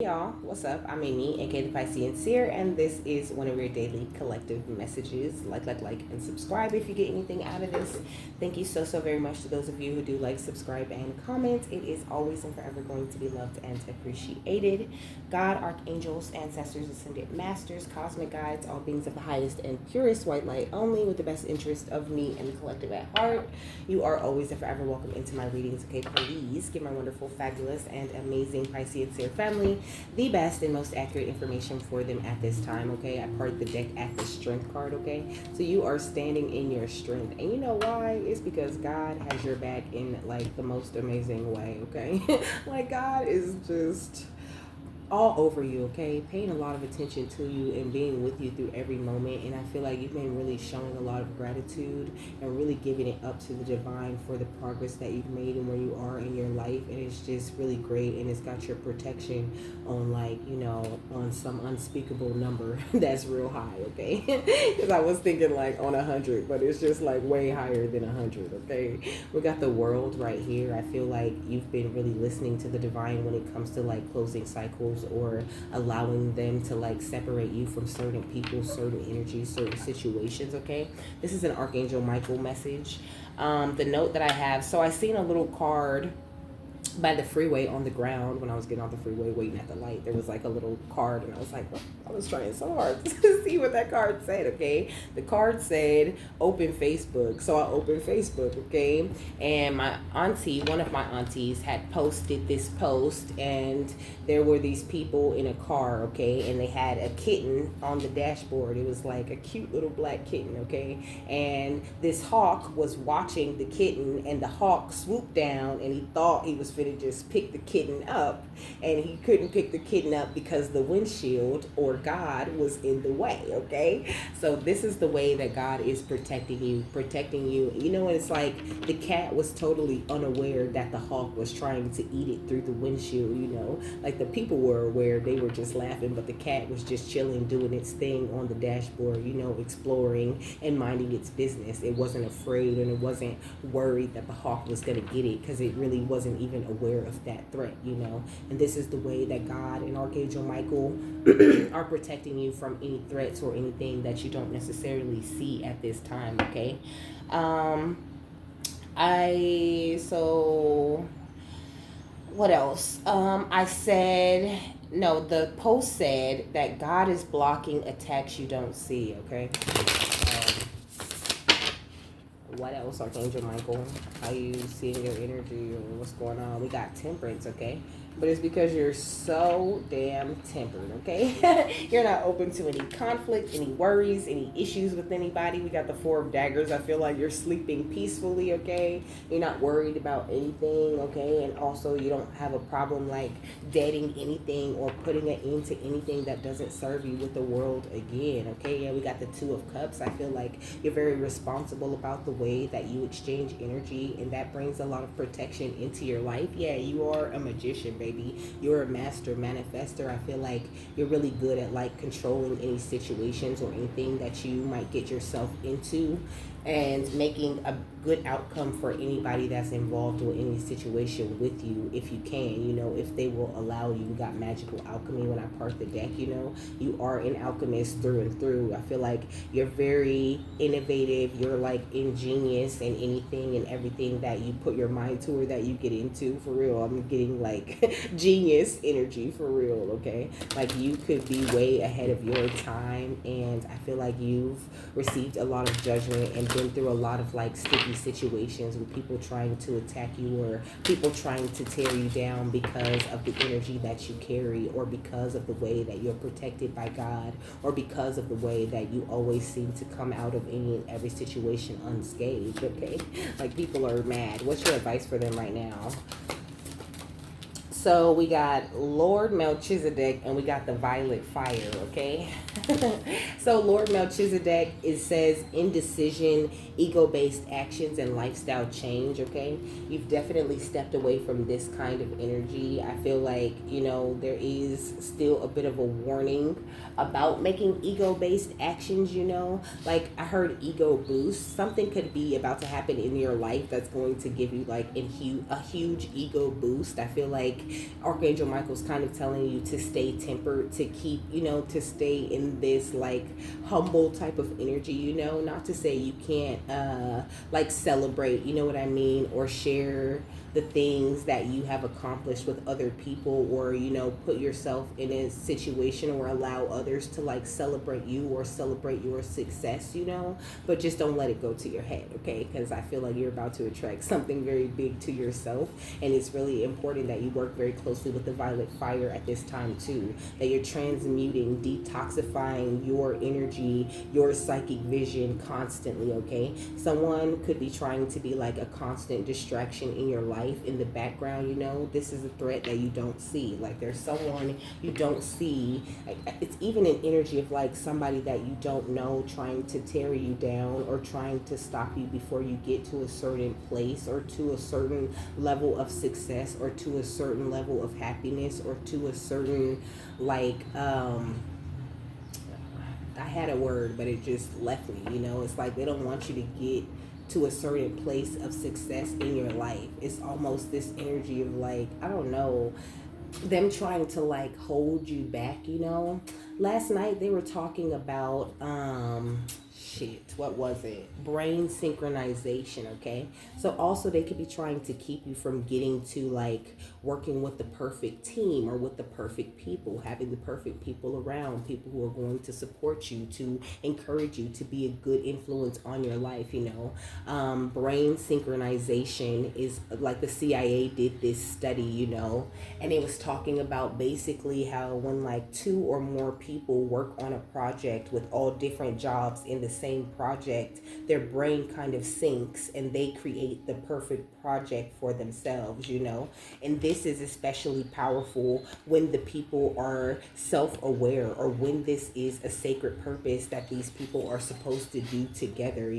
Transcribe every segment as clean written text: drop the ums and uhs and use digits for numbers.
Y'all, what's up? I'm Amy, aka the Piscean Seer, and this is one of your daily collective messages. Like, and subscribe if you get anything out of this. Thank you so very much to those of you who do like, subscribe, and comment. It is always and forever going to be loved and appreciated. God, archangels, ancestors, ascended masters, cosmic guides, all beings of the highest and purest white light only, with the best interest of me and the collective at heart. You are always and forever welcome into my readings. Okay, please give my wonderful, fabulous, and amazing Piscean Seer family the best and most accurate information for them at this time. Okay, I part the deck at the strength card. Okay, so you are standing in your strength, and you know why? It's because God has your back in like the most amazing way. Okay, like God is just all over you, okay? Paying a lot of attention to you and being with you through every moment. And I feel like you've been really showing a lot of gratitude and really giving it up to the divine for the progress that you've made and where you are in your life. And it's just really great. And it's got your protection on, like, you know, on some unspeakable number that's real high, okay? Because I was thinking like on 100, but it's just like way higher than 100, okay? We got the world right here. I feel like you've been really listening to the divine when it comes to like closing cycles or allowing them to like separate you from certain people, certain energies, certain situations. Okay, this is an Archangel Michael message. The note that I have, so I seen a little card by the freeway on the ground when I was getting off the freeway waiting at the light. There was like a little card, and I was like, oh, I was trying so hard to see what that card said. Okay, the card said open Facebook, so I opened Facebook. Okay, and my auntie, one of my aunties, had posted this post, and there were these people in a car. Okay, and they had a kitten on the dashboard. It was like a cute little black kitten. Okay, and this hawk was watching the kitten, and the hawk swooped down, and he thought he was finna just pick the kitten up, and he couldn't pick the kitten up because the windshield or God was in the way. Okay, so this is the way that God is protecting you. You know, it's like the cat was totally unaware that the hawk was trying to eat it through the windshield. You know, like the people were aware, they were just laughing, but the cat was just chilling, doing its thing on the dashboard, you know, exploring and minding its business. It wasn't afraid, and it wasn't worried that the hawk was going to get it, because it really wasn't even aware of that threat, you know. And this is the way that God and Archangel Michael are protecting you from any threats or anything that you don't necessarily see at this time. Okay, what else? I said, no, the post said that God is blocking attacks you don't see. Okay, what else, Archangel Michael? How you seeing your energy, or what's going on? We got temperance, okay? But it's because you're so damn tempered, okay? You're not open to any conflict, any worries, any issues with anybody. We got the Four of Daggers. I feel like you're sleeping peacefully, okay? You're not worried about anything, okay? And also you don't have a problem like dating anything or putting an end to anything that doesn't serve you with the world again, okay? Yeah, we got the Two of Cups. I feel like you're very responsible about the way that you exchange energy, and that brings a lot of protection into your life. Yeah, you are a magician, baby. You're a master manifester. I feel like you're really good at like controlling any situations or anything that you might get yourself into, and making a good outcome for anybody that's involved with any situation with you, if you can, you know, if they will allow you. You got magical alchemy when I part the deck, you know. You are an alchemist through and through. I feel like you're very innovative. You're like ingenious in anything and everything that you put your mind to or that you get into, for real. I'm getting like genius energy, for real, okay? Like you could be way ahead of your time, and I feel like you've received a lot of judgment and been through a lot of like sticky situations with people trying to attack you or people trying to tear you down because of the energy that you carry, or because of the way that you're protected by God, or because of the way that you always seem to come out of any and every situation unscathed, okay? Like people are mad. What's your advice for them right now? So we got Lord Melchizedek and we got the violet fire, okay? So Lord Melchizedek, it says indecision, ego-based actions, and lifestyle change, okay? You've definitely stepped away from this kind of energy. I feel like, you know, there is still a bit of a warning about making ego-based actions, you know? Like I heard ego boost. Something could be about to happen in your life that's going to give you like a huge ego boost. I feel like Archangel Michael's kind of telling you to stay tempered, to keep, to stay in this like humble type of energy, not to say you can't like celebrate, you know what I mean, or share the things that you have accomplished with other people, or put yourself in a situation or allow others to like celebrate you or celebrate your success, but just don't let it go to your head, okay? Because I feel like you're about to attract something very big to yourself, and it's really important that you work very closely with the violet fire at this time too, that you're transmuting, detoxifying your energy, your psychic vision constantly, okay? Someone could be trying to be like a constant distraction in your life in the background, this is a threat that you don't see. Like there's someone you don't see. It's even an energy of like somebody that you don't know trying to tear you down or trying to stop you before you get to a certain place or to a certain level of success or to a certain level of happiness or to a certain like I had a word but it just left me, it's like they don't want you to get to a certain place of success in your life. It's almost this energy of like, I don't know, them trying to like hold you back, Last night they were talking about what was it? Brain synchronization, okay? So also they could be trying to keep you from getting to like working with the perfect team or with the perfect people, having the perfect people around, people who are going to support you, to encourage you, to be a good influence on your life, Brain synchronization is like the CIA did this study, and it was talking about basically how when like two or more people work on a project with all different jobs in the same project, their brain kind of syncs and they create the perfect project for themselves, And this is especially powerful when the people are self-aware or when this is a sacred purpose that these people are supposed to do together,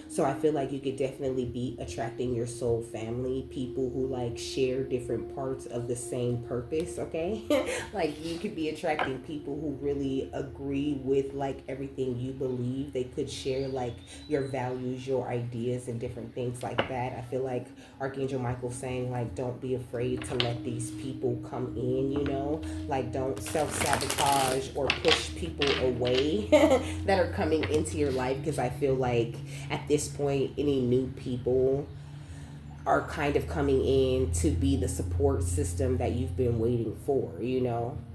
So I feel like you could definitely be attracting your soul family, people who like share different parts of the same purpose, okay? Like you could be attracting people who really agree with like everything you believe. They could share like your values, your ideas, and different things like that. I feel like Archangel Michael saying like don't be afraid to let these people come in, like don't self-sabotage or push people away that are coming into your life, because I feel like at this point any new people are kind of coming in to be the support system that you've been waiting for,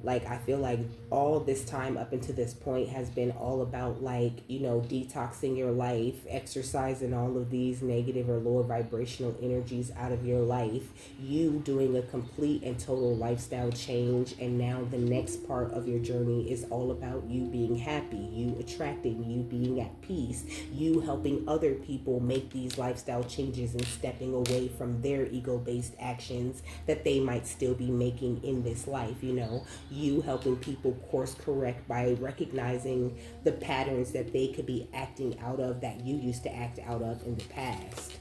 Like, I feel like all this time up until this point has been all about, like, detoxing your life, exercising all of these negative or lower vibrational energies out of your life, you doing a complete and total lifestyle change. And now the next part of your journey is all about you being happy, you attracting, you being at peace, you helping other people make these lifestyle changes and stepping away from their ego-based actions that they might still be making in this life, you helping people course correct by recognizing the patterns that they could be acting out of that you used to act out of in the past.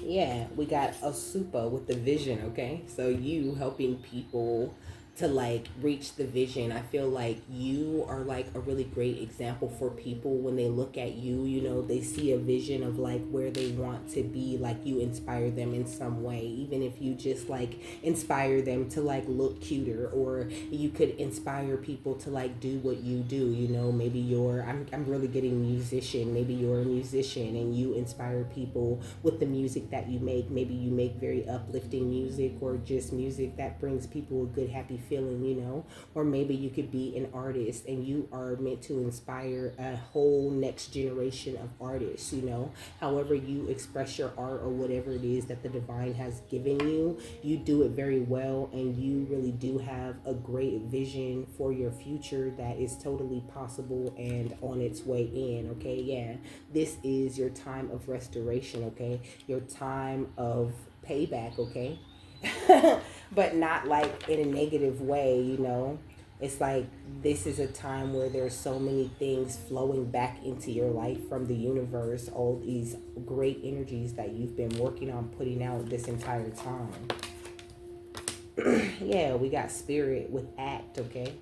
Yeah, we got a super with the vision, okay? So you helping people to like reach the vision. I feel like you are like a really great example for people when they look at you, they see a vision of like where they want to be, like you inspire them in some way, even if you just like inspire them to like look cuter, or you could inspire people to like do what you do, maybe I'm really getting musician, maybe you're a musician and you inspire people with the music that you make. Maybe you make very uplifting music or just music that brings people a good happy feeling, or maybe you could be an artist and you are meant to inspire a whole next generation of artists, however you express your art or whatever it is that the divine has given you, you do it very well, and you really do have a great vision for your future that is totally possible and on its way in, okay? Yeah, this is your time of restoration, okay? Your time of payback, okay? But not like in a negative way, It's like this is a time where there's so many things flowing back into your life from the universe, all these great energies that you've been working on putting out this entire time. Yeah, we got spirit with act, okay?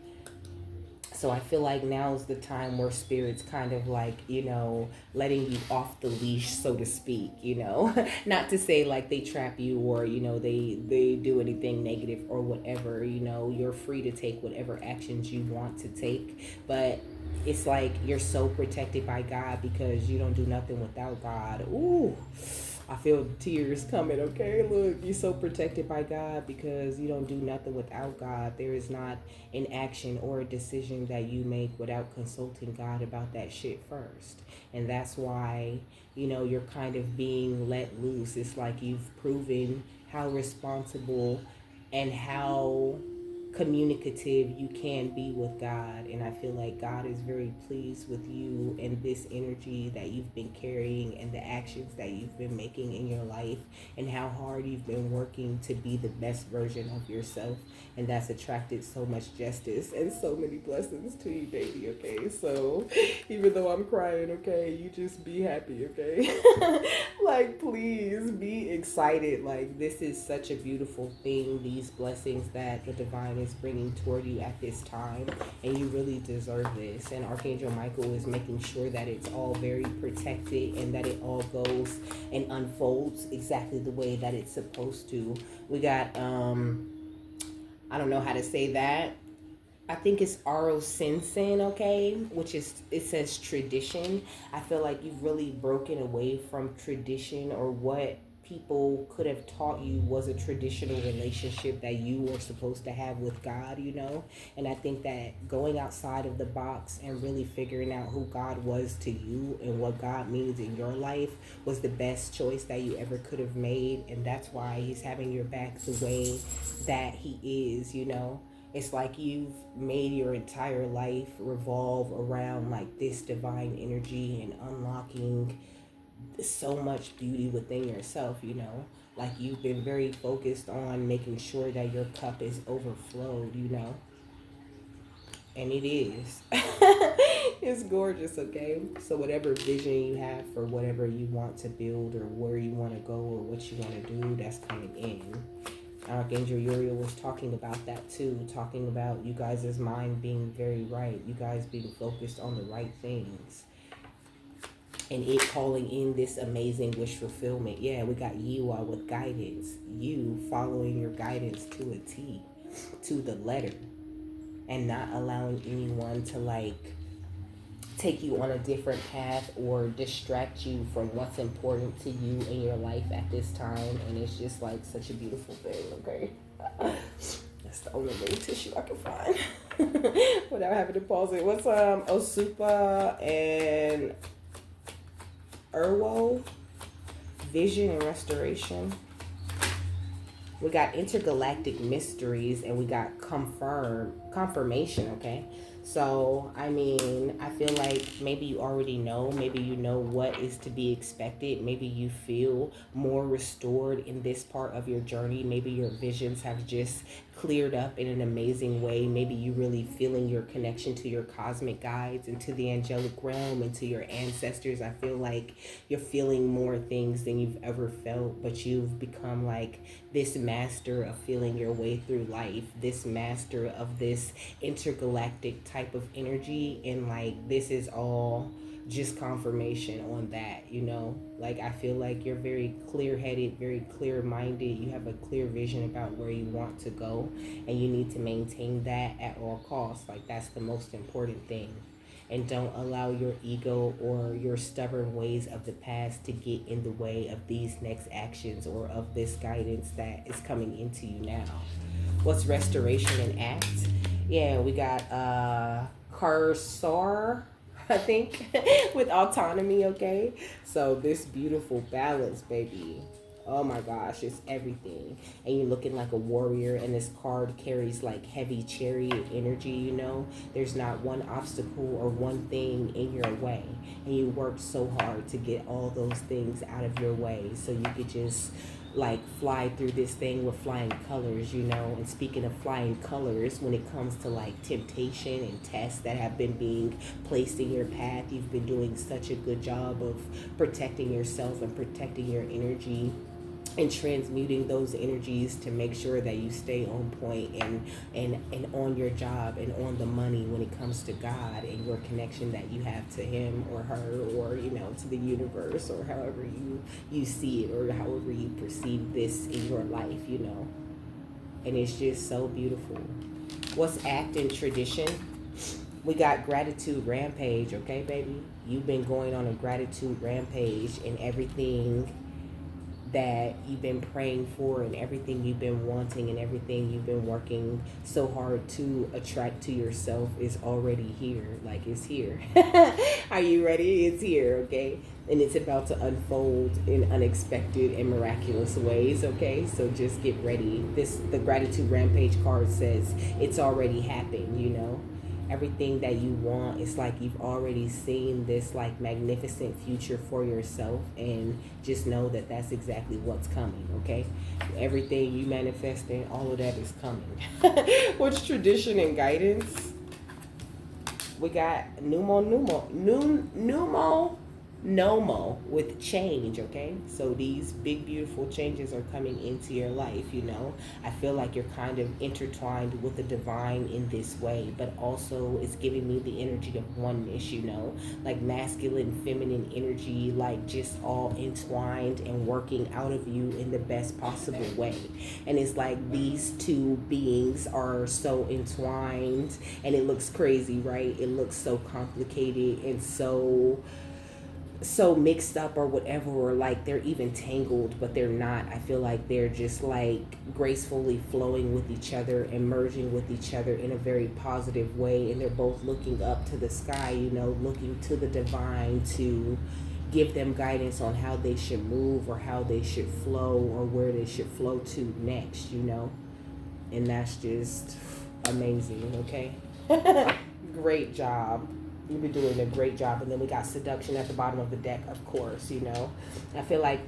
So I feel like now is the time where spirit's kind of like, letting you off the leash, so to speak, not to say like they trap you or, they do anything negative or whatever, you're free to take whatever actions you want to take. But it's like you're so protected by God because you don't do nothing without God. Ooh, I feel tears coming, okay? Look, you're so protected by God because you don't do nothing without God. There is not an action or a decision that you make without consulting God about that shit first. And that's why, you're kind of being let loose. It's like you've proven how responsible and how communicative you can be with God. And I feel like God is very pleased with you and this energy that you've been carrying and the actions that you've been making in your life and how hard you've been working to be the best version of yourself. And that's attracted so much justice and so many blessings to you, baby, okay? So even though I'm crying, okay, you just be happy, okay? Like, please be excited. Like, this is such a beautiful thing, these blessings that the divine is bringing toward you at this time, and you really deserve this. And Archangel Michael is making sure that it's all very protected and that it all goes and unfolds exactly the way that it's supposed to. We got I don't know how to say that. I think it's Aro Sensen, okay, which is, it says tradition. I feel like you've really broken away from tradition, or what people could have taught you was a traditional relationship that you were supposed to have with God, And I think that going outside of the box and really figuring out who God was to you and what God means in your life was the best choice that you ever could have made. And that's why he's having your back the way that he is. It's like you've made your entire life revolve around like this divine energy and unlocking so much beauty within yourself. Like you've been very focused on making sure that your cup is overflowed. And it is. It's gorgeous, okay? So whatever vision you have for whatever you want to build or where you want to go or what you want to do, that's coming in. Archangel Uriel was talking about that too, talking about you guys' mind being very right, you guys being focused on the right things, and it calling in this amazing wish fulfillment. Yeah, we got Yiwa with guidance, you following your guidance to a T, to the letter, and not allowing anyone to like take you on a different path or distract you from what's important to you in your life at this time. And it's just like such a beautiful thing, okay? That's the only main tissue I can find without having to pause it. What's Osupa and Urwo? Vision and restoration. We got intergalactic mysteries, and we got confirmation, okay? So, I mean, I feel like maybe you already know, maybe you know what is to be expected. Maybe you feel more restored in this part of your journey. Maybe your visions have just cleared up in an amazing way. Maybe you really feeling your connection to your cosmic guides and to the angelic realm and to your ancestors. I feel like you're feeling more things than you've ever felt, but you've become like this master of feeling your way through life, this master of this intergalactic type of energy. And like, this is all just confirmation on that. Like, I feel like you're very clear-headed, very clear-minded. You have a clear vision about where you want to go, and you need to maintain that at all costs. Like, that's the most important thing. And don't allow your ego or your stubborn ways of the past to get in the way of these next actions or of this guidance that is coming into you now. What's restoration and act? Yeah, we got Cursor, I think, with autonomy, okay? So this beautiful balance, baby. Oh my gosh, it's everything. And you're looking like a warrior, and this card carries like heavy chariot energy. There's not one obstacle or one thing in your way. And you worked so hard to get all those things out of your way so you could just like fly through this thing with flying colors. And speaking of flying colors, when it comes to like temptation and tests that have been being placed in your path, you've been doing such a good job of protecting yourself and protecting your energy and transmuting those energies to make sure that you stay on point and on your job and on the money when it comes to God and your connection that you have to him or her, or to the universe, or however you see it, or however you perceive this in your life, and it's just so beautiful. What's act and tradition? We got gratitude rampage. Okay, baby, you've been going on a gratitude rampage, and everything that you've been praying for and everything you've been wanting and everything you've been working so hard to attract to yourself is already here. Like, it's here. Are you ready? It's here, okay? And it's about to unfold in unexpected and miraculous ways, okay? So just get ready. The gratitude rampage card says it's already happened, everything that you want. It's like you've already seen this like magnificent future for yourself, and just know that that's exactly what's coming, okay? Everything you manifesting, all of that is coming. What's tradition and guidance? We got Nomo with change, okay? So these big beautiful changes are coming into your life, I feel like you're kind of intertwined with the divine in this way, but also it's giving me the energy of oneness, like masculine, feminine energy, like just all entwined and working out of you in the best possible way. And it's like these two beings are so entwined, and it looks crazy, right? It looks so complicated and so mixed up or whatever, or like they're even tangled, but they're not. I feel like they're just like gracefully flowing with each other and merging with each other in a very positive way, and they're both looking up to the sky, looking to the divine to give them guidance on how they should move or how they should flow or where they should flow to next, and that's just amazing, okay? Great job. You've been doing a great job. And then we got seduction at the bottom of the deck, of course, I feel like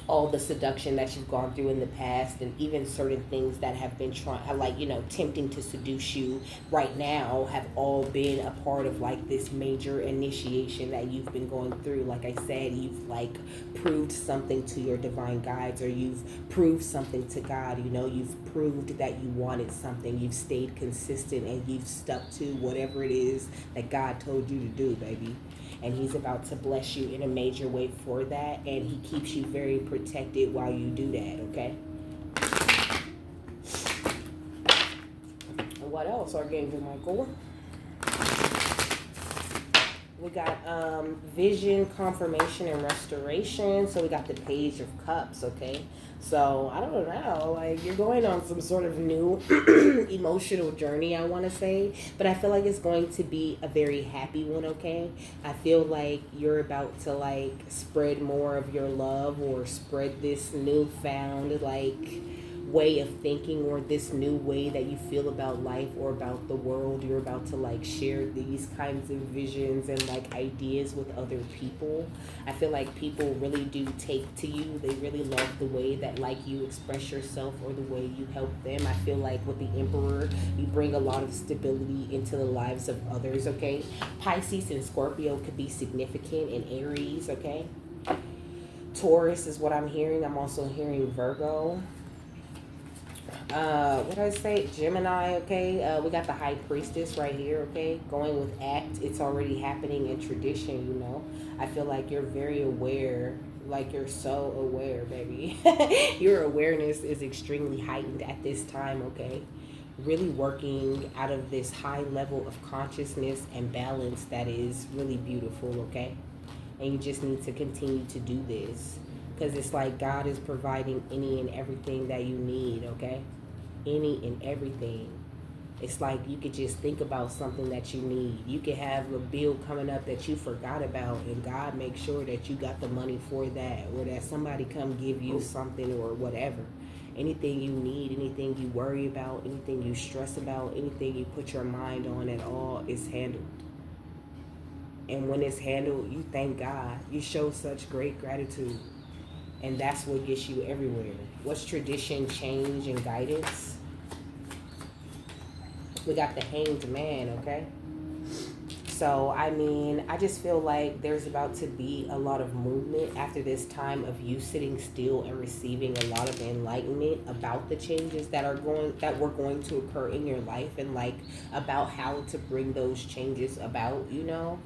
all the seduction that you've gone through in the past, and even certain things that have been tempting to seduce you right now, have all been a part of like this major initiation that you've been going through. Like I said, you've like proved something to your divine guides, or you've proved something to God, you've proved that you wanted something, you've stayed consistent, and you've stuck to whatever it is that God told you to do, baby. And he's about to bless you in a major way for that, and he keeps you very protected while you do that, okay? And what else, Archangel Micheal? We got vision, confirmation, and restoration. So we got the Page of Cups, okay? So I don't know, like you're going on some sort of new emotional journey, I want to say, but I feel like it's going to be a very happy one, okay? I feel like you're about to like spread more of your love, or spread this newfound like way of thinking, or this new way that you feel about life or about the world. You're about to like share these kinds of visions and like ideas with other people. I feel like people really do take to you. They really love the way that like you express yourself or the way you help them. I feel like with the Emperor, you bring a lot of stability into the lives of others, okay? Pisces and Scorpio could be significant, in Aries, okay? Taurus is what I'm hearing. I'm also hearing Virgo. What did I say? Gemini, okay? We got the High Priestess right here, okay? Going with act, it's already happening in tradition, I feel like you're very aware, like you're so aware, baby. Your awareness is extremely heightened at this time, okay? Really working out of this high level of consciousness and balance that is really beautiful, okay? And you just need to continue to do this, because it's like God is providing any and everything that you need, okay? Any and everything. It's like you could just think about something that you need. You could have a bill coming up that you forgot about, and God makes sure that you got the money for that, or that somebody come give you something or whatever. Anything you need, anything you worry about, anything you stress about, anything you put your mind on at all is handled. And when it's handled, you thank God. You show such great gratitude. And that's what gets you everywhere. What's tradition, change, and guidance? We got the Hanged Man, okay? So, I mean, I just feel like there's about to be a lot of movement after this time of you sitting still and receiving a lot of enlightenment about the changes that were going to occur in your life, and like about how to bring those changes about, you know?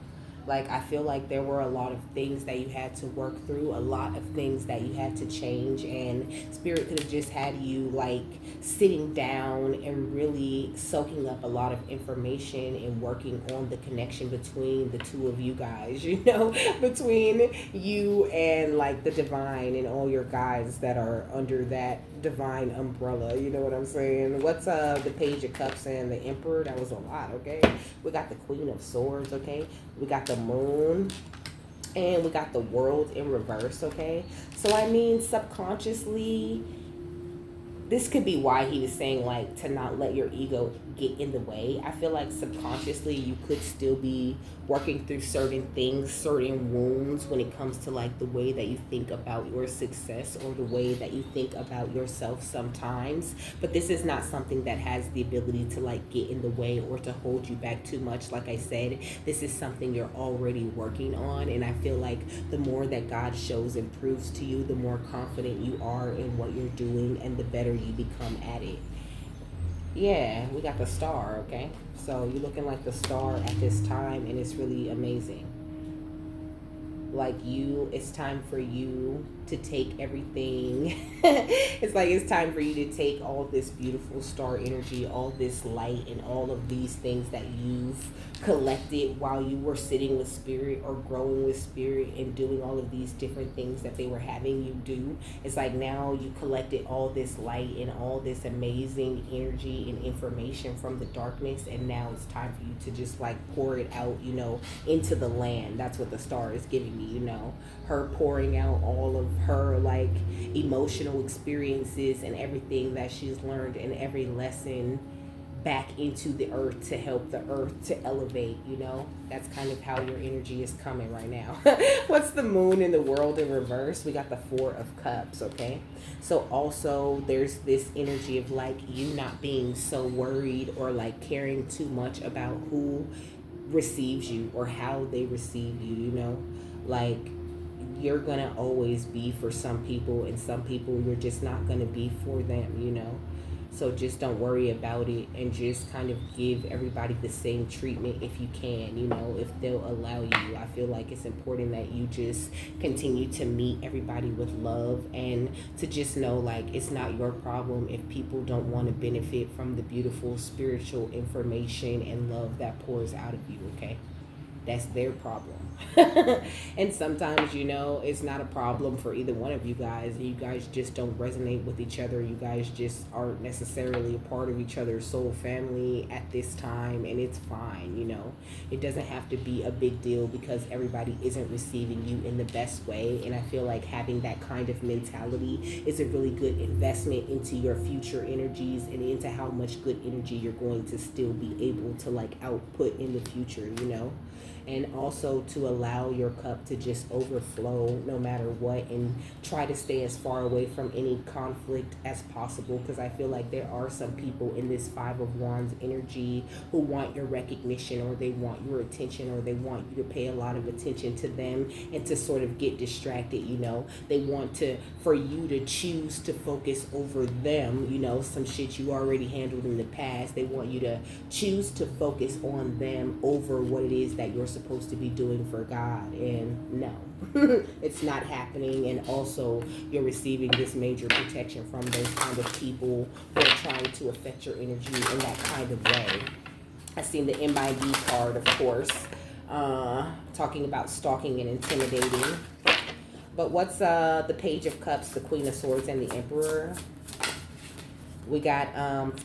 Like, I feel like there were a lot of things that you had to work through, a lot of things that you had to change, and Spirit could have just had you like sitting down and really soaking up a lot of information and working on the connection between the two of you guys, you know, between you and like the divine and all your guides that are under that divine umbrella, you know what I'm saying? What's the Page of Cups and the Emperor? That was a lot, okay? We got the Queen of Swords, okay? We got the Moon, and we got the World in reverse, okay? So I mean, subconsciously, this could be why he was saying like to not let your ego get in the way. I feel like subconsciously you could still be working through certain things, certain wounds when it comes to like the way that you think about your success or the way that you think about yourself sometimes. But this is not something that has the ability to like get in the way or to hold you back too much. Like I said, this is something you're already working on, and I feel like the more that God shows and proves to you, the more confident you are in what you're doing and the better you become at it. Yeah, we got the star, okay? So you're looking like the star at this time, and it's really amazing. Like you, it's time for you to take everything. It's like it's time for you to take all this beautiful star energy, all this light, and all of these things that you've collected while you were sitting with spirit or growing with spirit and doing all of these different things that they were having you do. It's like now you collected all this light and all this amazing energy and information from the darkness, and now it's time for you to just like pour it out, you know, into the land. That's what the star is giving me, you know, her pouring out all of her like emotional experiences and everything that she's learned and every lesson back into the earth to help the earth to elevate, you know. That's kind of how your energy is coming right now. What's the Moon in the World in reverse? We got the Four of Cups, okay? So also there's this energy of like you not being so worried or like caring too much about who receives you or how they receive you, you know. Like you're gonna always be for some people, and some people you're just not gonna be for them, you know. So just don't worry about it, and just kind of give everybody the same treatment if you can, you know, if they'll allow you. I feel like it's important that you just continue to meet everybody with love, and to just know like it's not your problem if people don't want to benefit from the beautiful spiritual information and love that pours out of you, okay? That's their problem. And sometimes, you know, it's not a problem for either one of you guys. You guys just don't resonate with each other. You guys just aren't necessarily a part of each other's soul family at this time, and it's fine, you know. It doesn't have to be a big deal because everybody isn't receiving you in the best way. And I feel like having that kind of mentality is a really good investment into your future energies and into how much good energy you're going to still be able to like output in the future, you know. And also to allow your cup to just overflow no matter what, and try to stay as far away from any conflict as possible, because I feel like there are some people in this Five of Wands energy who want your recognition, or they want your attention, or they want you to pay a lot of attention to them and to sort of get distracted, you know. They want to for you to choose to focus over them, you know, some shit you already handled in the past. They want you to choose to focus on them over what it is that you're supposed to be doing for God. And no, it's not happening. And also you're receiving this major protection from those kind of people who are trying to affect your energy in that kind of way. I seen the MIB card, of course, talking about stalking and intimidating. But what's the Page of Cups, the Queen of Swords, and the Emperor? We got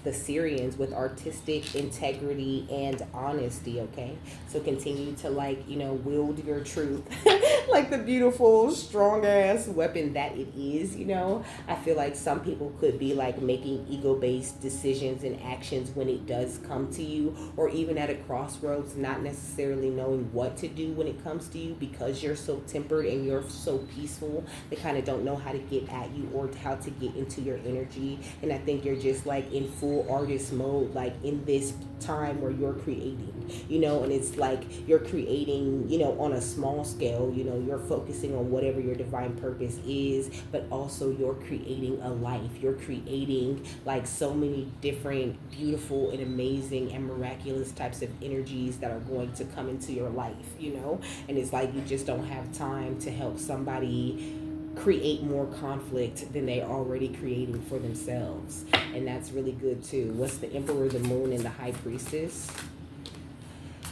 the Syrians with artistic integrity and honesty, okay? So continue to, like, you know, wield your truth like the beautiful, strong-ass weapon that it is, you know? I feel like some people could be, like, making ego-based decisions and actions when it does come to you, or even at a crossroads, not necessarily knowing what to do when it comes to you because you're so tempered and you're so peaceful. They kind of don't know how to get at you or how to get into your energy, and I think you're you're just like in full artist mode, like in this time where you're creating, you know, and it's like you're creating, you know, on a small scale, you know, you're focusing on whatever your divine purpose is, but also you're creating a life. You're creating like so many different beautiful and amazing and miraculous types of energies that are going to come into your life, you know, and it's like you just don't have time to help somebody create more conflict than they already creating for themselves. And that's really good too. What's the Emperor, the Moon, and the High Priestess?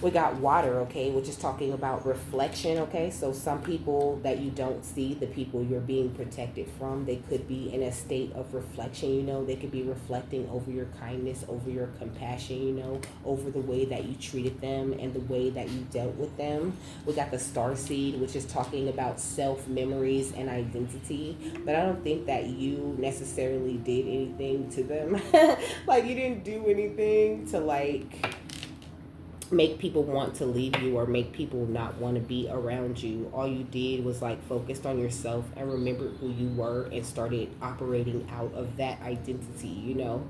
We got water, okay, which is talking about reflection, okay? So some people that you don't see, the people you're being protected from, they could be in a state of reflection, you know? They could be reflecting over your kindness, over your compassion, you know, over the way that you treated them and the way that you dealt with them. We got the star seed, which is talking about self-memories and identity. But I don't think that you necessarily did anything to them. Like, you didn't do anything to, like, make people want to leave you or make people not want to be around you. All you did was like focused on yourself and remembered who you were and started operating out of that identity, you know?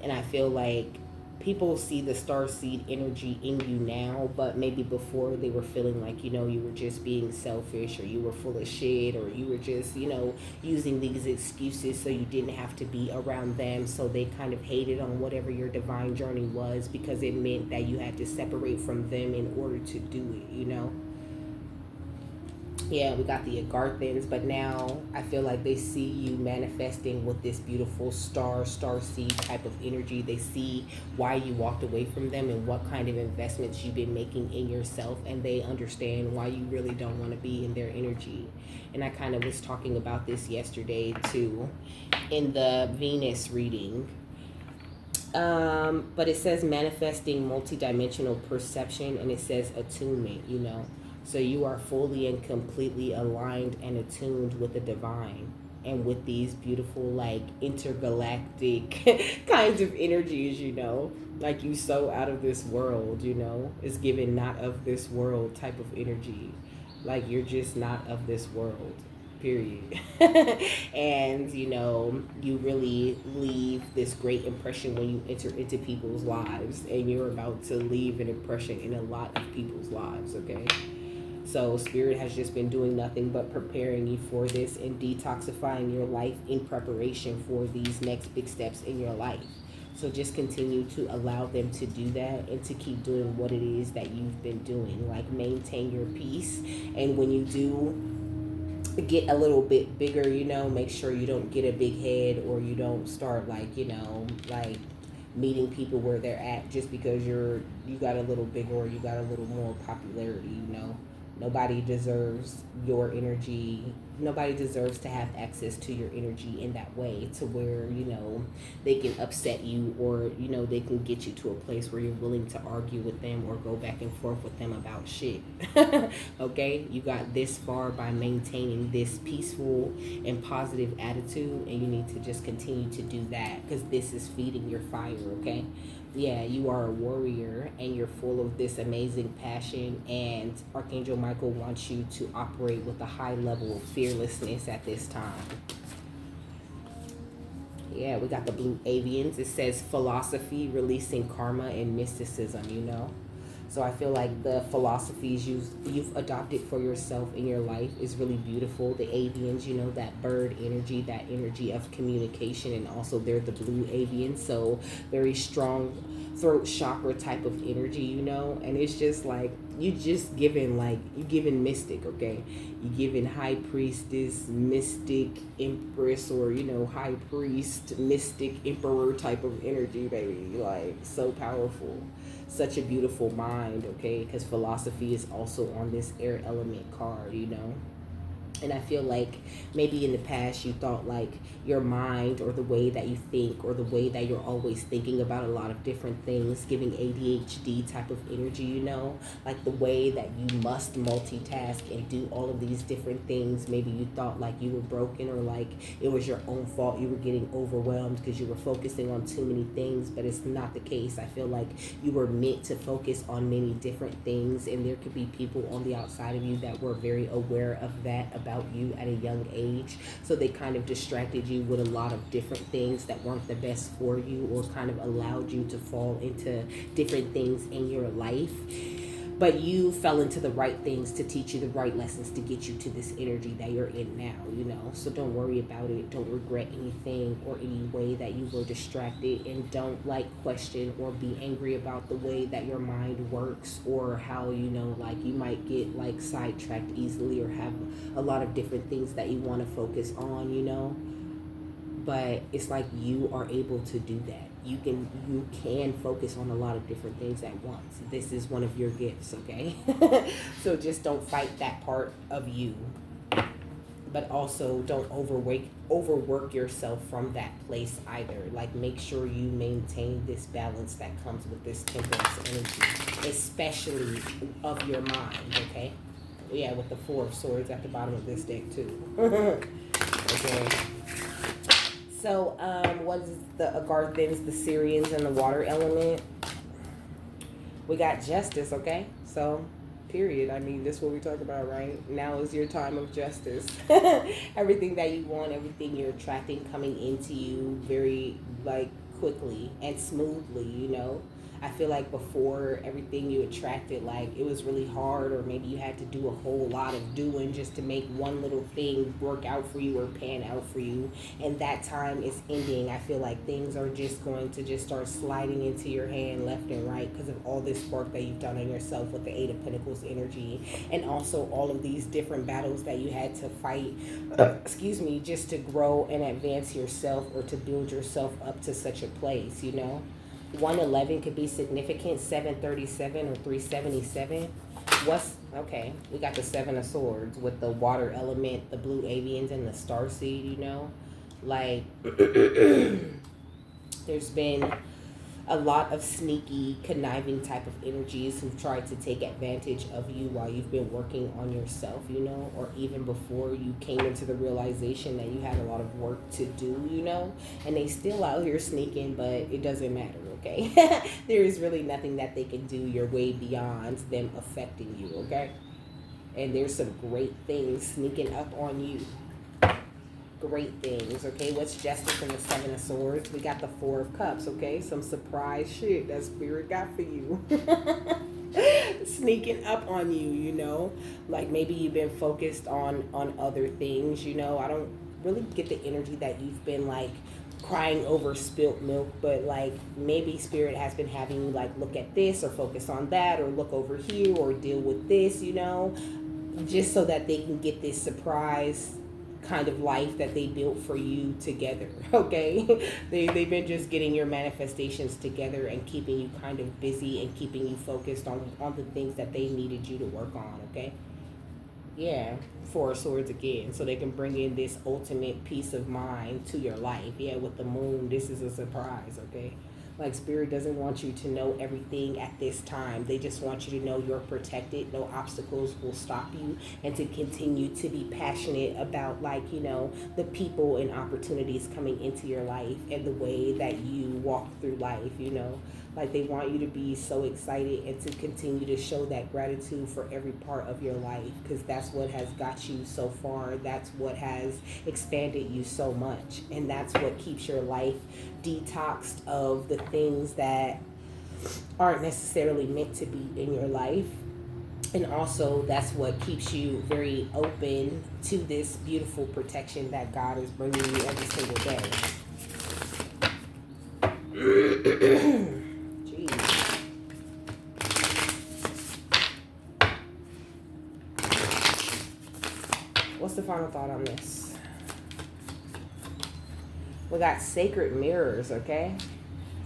And I feel like people see the star seed energy in you now, but maybe before they were feeling like, you know, you were just being selfish or you were full of shit or you were just, you know, using these excuses so you didn't have to be around them. So they kind of hated on whatever your divine journey was because it meant that you had to separate from them in order to do it, you know? Yeah, we got the Agarthans, but now I feel like they see you manifesting with this beautiful star seed type of energy. They see why you walked away from them and what kind of investments you've been making in yourself, and they understand why you really don't want to be in their energy. And I kind of was talking about this yesterday too in the Venus reading. But it says manifesting multidimensional perception, and it says attunement, you know. So you are fully and completely aligned and attuned with the divine and with these beautiful, like, intergalactic kinds of energies, you know. Like, you so out of this world, you know. It's given not of this world type of energy. Like, you're just not of this world, period. And, you know, you really leave this great impression when you enter into people's lives. And you're about to leave an impression in a lot of people's lives, okay? So Spirit has just been doing nothing but preparing you for this and detoxifying your life in preparation for these next big steps in your life. So just continue to allow them to do that and to keep doing what it is that you've been doing. Like, maintain your peace. And when you do get a little bit bigger, you know, make sure you don't get a big head or you don't start, like, you know, like meeting people where they're at just because you got a little bigger or you got a little more popularity, you know. Nobody deserves your energy. Nobody deserves to have access to your energy in that way to where, you know, they can upset you or, you know, they can get you to a place where you're willing to argue with them or go back and forth with them about shit. Okay? You got this far by maintaining this peaceful and positive attitude, and you need to just continue to do that because this is feeding your fire, okay? Yeah, you are a warrior and you're full of this amazing passion, and Archangel Michael wants you to operate with a high level of fearlessness at this time. Yeah, we got the blue avians. It says philosophy, releasing karma, and mysticism, you know. So I feel like the philosophies you've adopted for yourself in your life is really beautiful. The avians, you know, that bird energy, that energy of communication, and also they're the blue avians, so very strong throat chakra type of energy, you know. And it's just like you giving mystic, okay? You giving high priestess, mystic, empress, or, you know, high priest, mystic, emperor type of energy, baby. Like, so powerful. Such a beautiful mind, okay? Because philosophy is also on this air element card, you know. And I feel like maybe in the past you thought like your mind or the way that you think or the way that you're always thinking about a lot of different things, giving ADHD type of energy, you know, like the way that you must multitask and do all of these different things. Maybe you thought like you were broken or like it was your own fault. You were getting overwhelmed because you were focusing on too many things, but it's not the case. I feel like you were meant to focus on many different things, and there could be people on the outside of you that were very aware of that about about you at a young age. So they kind of distracted you with a lot of different things that weren't the best for you, or kind of allowed you to fall into different things in your life. But you fell into the right things to teach you the right lessons to get you to this energy that you're in now, you know. So don't worry about it. Don't regret anything or any way that you were distracted, and don't like question or be angry about the way that your mind works, or how, you know, like you might get like sidetracked easily or have a lot of different things that you want to focus on, you know. But it's like you are able to do that. You can focus on a lot of different things at once. This is one of your gifts, okay? So just don't fight that part of you, but also don't overwork yourself from that place either. Like, make sure you maintain this balance that comes with this temperance energy, especially of your mind, okay? Yeah, with the Four of Swords at the bottom of this deck too. Okay. So, what is the Agarthans, the Syrians, and the water element? We got justice, okay? So, period. I mean, this is what we talk about, right? Now is your time of justice. Everything that you want, everything you're attracting coming into you very, like, quickly and smoothly, you know? I feel like before, everything you attracted, like, it was really hard, or maybe you had to do a whole lot of doing just to make one little thing work out for you or pan out for you. And that time is ending. I feel like things are just going to just start sliding into your hand left and right because of all this work that you've done on yourself with the Eight of Pentacles energy, and also all of these different battles that you had to fight, just to grow and advance yourself, or to build yourself up to such a place, you know? 111 could be significant. 737 or 377. Okay? We got the Seven of Swords with the water element, the blue avians, and the starseed, you know? Like, there's been a lot of sneaky, conniving type of energies who've tried to take advantage of you while you've been working on yourself, you know, or even before you came into the realization that you had a lot of work to do, you know, and they still out here sneaking, but it doesn't matter, okay? There is really nothing that they can do. You're way beyond them affecting you, okay? And there's some great things sneaking up on you. Great things, okay? What's justice in the Seven of Swords? We got the Four of Cups, okay? Some surprise shit that Spirit got for you. Sneaking up on you, you know? Like, maybe you've been focused on other things, you know? I don't really get the energy that you've been, like, crying over spilt milk, but, like, maybe Spirit has been having you, like, look at this or focus on that, or look over here or deal with this, you know? Just so that they can get this surprise kind of life that they built for you together, okay? They've been just getting your manifestations together and keeping you kind of busy and keeping you focused on the things that they needed you to work on, okay? Yeah, Four of Swords again, so they can bring in this ultimate peace of mind to your life. Yeah, with the moon, this is a surprise, okay? Like, Spirit doesn't want you to know everything at this time. They just want you to know you're protected. No obstacles will stop you. And to continue to be passionate about, like, you know, the people and opportunities coming into your life and the way that you walk through life, you know. Like, they want you to be so excited and to continue to show that gratitude for every part of your life, because that's what has got you so far. That's what has expanded you so much. And that's what keeps your life detoxed of the things that aren't necessarily meant to be in your life. And also, that's what keeps you very open to this beautiful protection that God is bringing you every single day. What's the final thought on this? We got sacred mirrors, okay?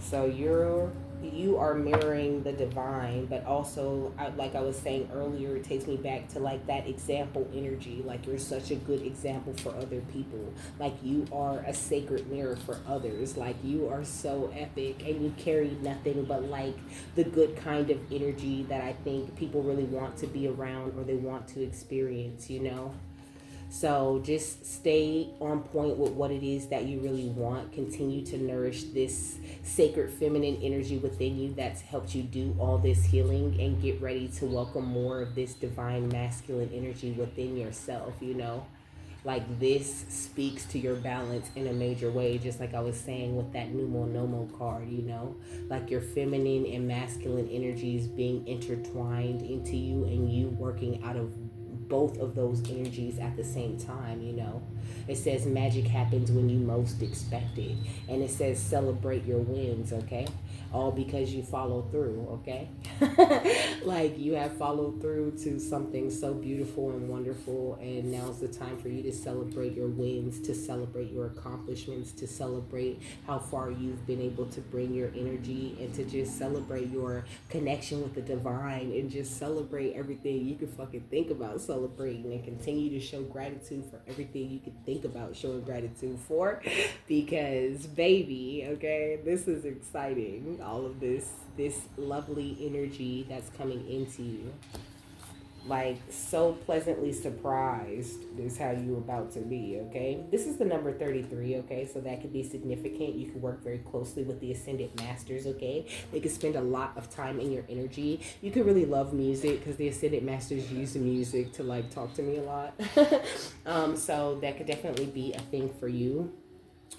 So you are mirroring the divine, but also, like I was saying earlier, it takes me back to, like, that example energy. Like, you're such a good example for other people. Like, you are a sacred mirror for others. Like, you are so epic, and you carry nothing but, like, the good kind of energy that I think people really want to be around, or they want to experience, you know? So just stay on point with what it is that you really want. Continue to nourish this sacred feminine energy within you that's helped you do all this healing, and get ready to welcome more of this divine masculine energy within yourself, you know. Like this speaks to your balance in a major way, just like I was saying with that Numo Nomo card, like your feminine and masculine energies being intertwined into you and you working out of both of those energies at the same time. It says magic happens when you most expect it. And it says celebrate your wins, okay? All because you follow through, okay? Like you have followed through to something so beautiful and wonderful, and now's the time for you to celebrate your wins, to celebrate your accomplishments, to celebrate how far you've been able to bring your energy, and to just celebrate your connection with the divine, and just celebrate everything you can fucking think about celebrating, and continue to show gratitude for everything you can think about showing gratitude for, because baby, okay, this is exciting. All of this lovely energy that's coming into you, like so pleasantly surprised is how you about to be. Okay, this is the number 33. Okay, so that could be significant. You can work very closely with the ascended masters. Okay, they could spend a lot of time in your energy. You could really love music because the ascended masters use the music to like talk to me a lot. So that could definitely be a thing for you.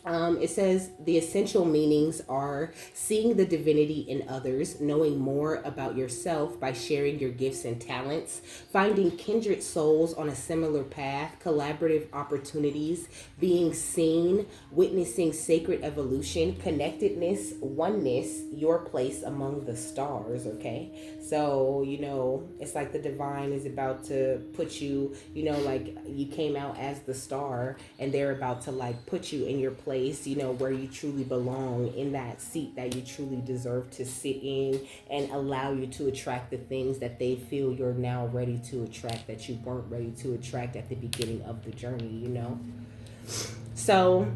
It says the essential meanings are seeing the divinity in others, knowing more about yourself by sharing your gifts and talents, finding kindred souls on a similar path, collaborative opportunities, being seen, witnessing sacred evolution, connectedness, oneness, your place among the stars. Okay, so it's like the divine is about to put you, like you came out as the star, and they're about to like put you in your place, where you truly belong, in that seat that you truly deserve to sit in, and allow you to attract the things that they feel you're now ready to attract, that you weren't ready to attract at the beginning of the journey. So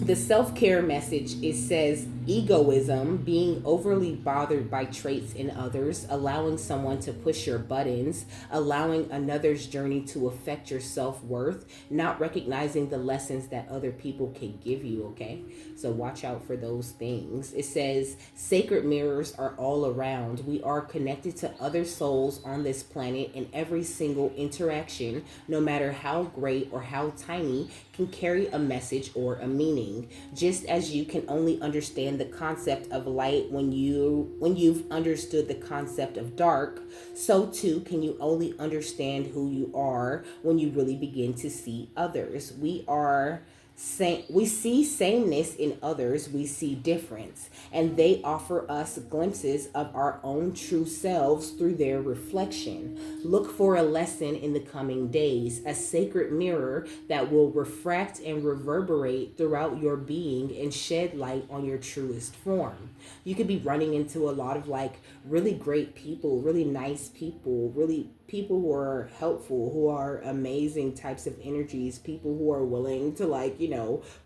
the self-care message, it says egoism, being overly bothered by traits in others, allowing someone to push your buttons, allowing another's journey to affect your self-worth, not recognizing the lessons that other people can give you. Okay, so watch out for those things. It says sacred mirrors are all around. We are connected to other souls on this planet, and every single interaction, no matter how great or how tiny, can carry a message or a meaning. Just as you can only understand the concept of light when you've understood the concept of dark, so too can you only understand who you are when you really begin to see others. We see sameness in others, we see difference, and they offer us glimpses of our own true selves through their reflection. Look for a lesson in the coming days, a sacred mirror that will refract and reverberate throughout your being and shed light on your truest form. You could be running into a lot of like really great people, really nice people, really people who are helpful, who are amazing types of energies, people who are willing to like,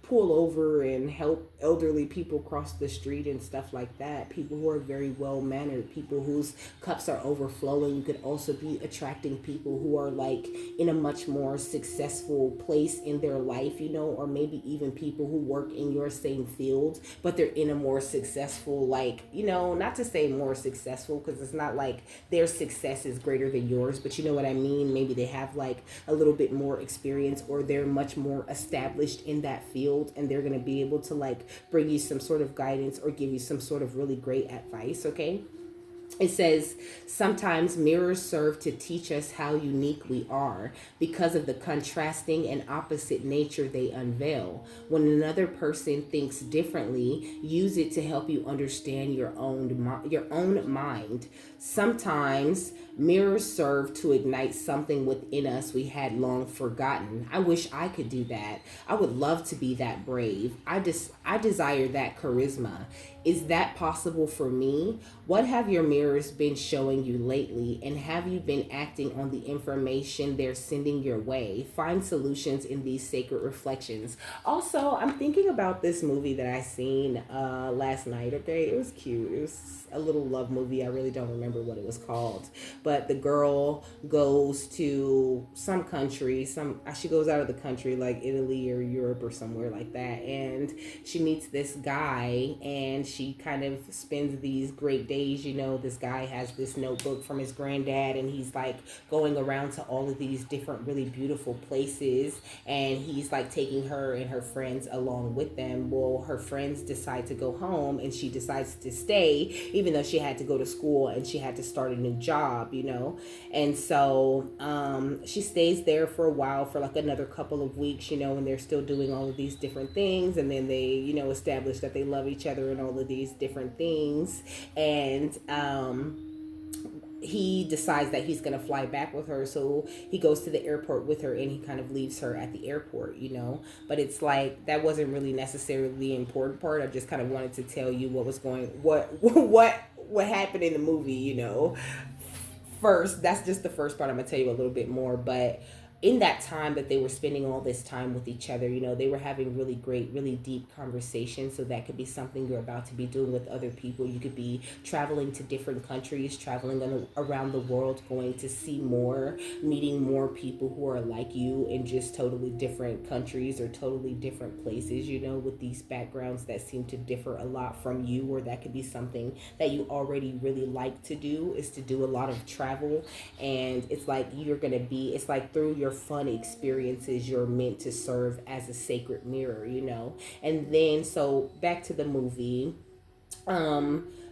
pull over and help elderly people cross the street and stuff like that. People who are very well mannered, people whose cups are overflowing. You could also be attracting people who are like in a much more successful place in their life, or maybe even people who work in your same field, but they're in a more successful, like, not to say more successful because it's not like their success is greater than yours, but you know what I mean? Maybe they have like a little bit more experience, or they're much more established in that field, and they're going to be able to like bring you some sort of guidance or give you some sort of really great advice. Okay, it says, sometimes mirrors serve to teach us how unique we are because of the contrasting and opposite nature they unveil. When another person thinks differently, use it to help you understand your own mind. Sometimes mirrors serve to ignite something within us we had long forgotten. I wish I could do that. I would love to be that brave. I desire that charisma. Is that possible for me? What have your mirrors been showing you lately? And have you been acting on the information they're sending your way? Find solutions in these sacred reflections. Also, I'm thinking about this movie that I seen last night. Okay, it was cute. It was a little love movie. I really don't remember what it was called. But the girl goes to some country, she goes out of the country, like Italy or Europe or somewhere like that, and she meets this guy, and she kind of spends these great days. This guy has this notebook from his granddad, and he's like going around to all of these different really beautiful places, and he's like taking her and her friends along with them. Well, her friends decide to go home, and she decides to stay even though she had to go to school and she had to start a new job. And so she stays there for a while, for like another couple of weeks, and they're still doing all of these different things, and then they establish that they love each other and all of these different things. And he decides that he's going to fly back with her, so he goes to the airport with her, and he kind of leaves her at the airport. But it's like that wasn't really necessarily the important part. I just kind of wanted to tell you what happened in the movie. First, that's just the first part. I'm gonna tell you a little bit more, but in that time that they were spending all this time with each other, they were having really great, really deep conversations. So that could be something you're about to be doing with other people. You could be traveling to different countries, traveling around the world, going to see more, meeting more people who are like you in just totally different countries or totally different places, with these backgrounds that seem to differ a lot from you. Or that could be something that you already really like to do, is to do a lot of travel. And it's like it's like through your fun experiences, you're meant to serve as a sacred mirror. And then, so back to the movie.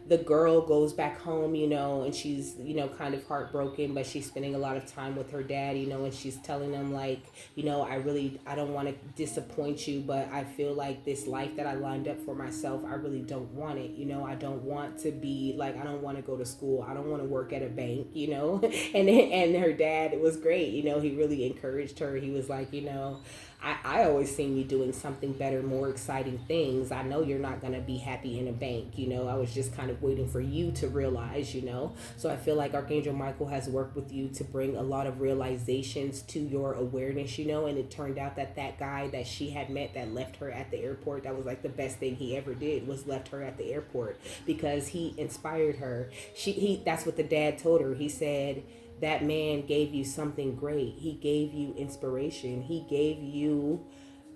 The girl goes back home, and she's, kind of heartbroken, but she's spending a lot of time with her dad, and she's telling him like, I don't want to disappoint you, but I feel like this life that I lined up for myself, I really don't want it. I don't want to be like, I don't want to go to school. I don't want to work at a bank, and her dad, it was great. He really encouraged her. He was like, I always seen you doing something better, more exciting things. I know you're not going to be happy in a bank. I was just kind of waiting for you to realize. So I feel like Archangel Michael has worked with you to bring a lot of realizations to your awareness, and it turned out that guy that she had met that left her at the airport, that was like the best thing he ever did, was left her at the airport, because he inspired her. That's what the dad told her. He said, that man gave you something great. He gave you inspiration. He gave you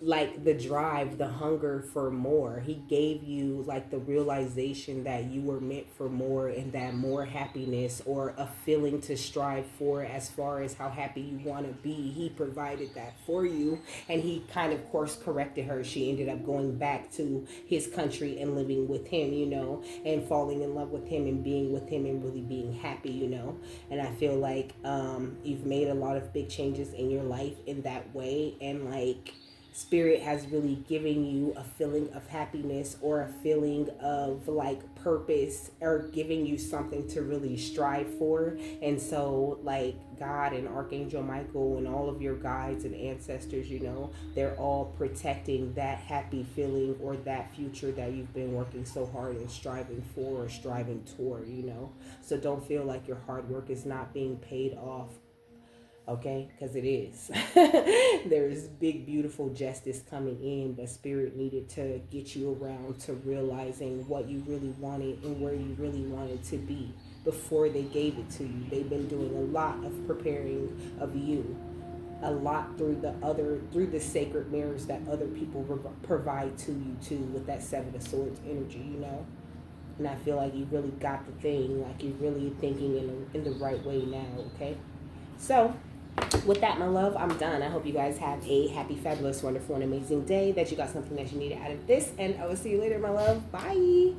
like the drive, the hunger for more. He gave you like the realization that you were meant for more, and that more happiness, or a feeling to strive for as far as how happy you want to be. He provided that for you, and he kind of course corrected her. She ended up going back to his country and living with him, and falling in love with him and being with him and really being happy, And I feel like you've made a lot of big changes in your life in that way, and like Spirit has really given you a feeling of happiness, or a feeling of like purpose, or giving you something to really strive for. And so like God and Archangel Michael and all of your guides and ancestors, they're all protecting that happy feeling, or that future that you've been working so hard and striving for, or striving toward. So don't feel like your hard work is not being paid off. Okay, because it is. There's big, beautiful justice coming in, but Spirit needed to get you around to realizing what you really wanted and where you really wanted to be before they gave it to you. They've been doing a lot of preparing of you, a lot through the sacred mirrors that other people provide to you too, with that Seven of Swords energy. And I feel like you really got the thing, like you're really thinking in the right way now. Okay, so with that, my love, I'm done. I hope you guys have a happy, fabulous, wonderful, and amazing day, that you got something that you needed out of this, and I will see you later, my love. Bye.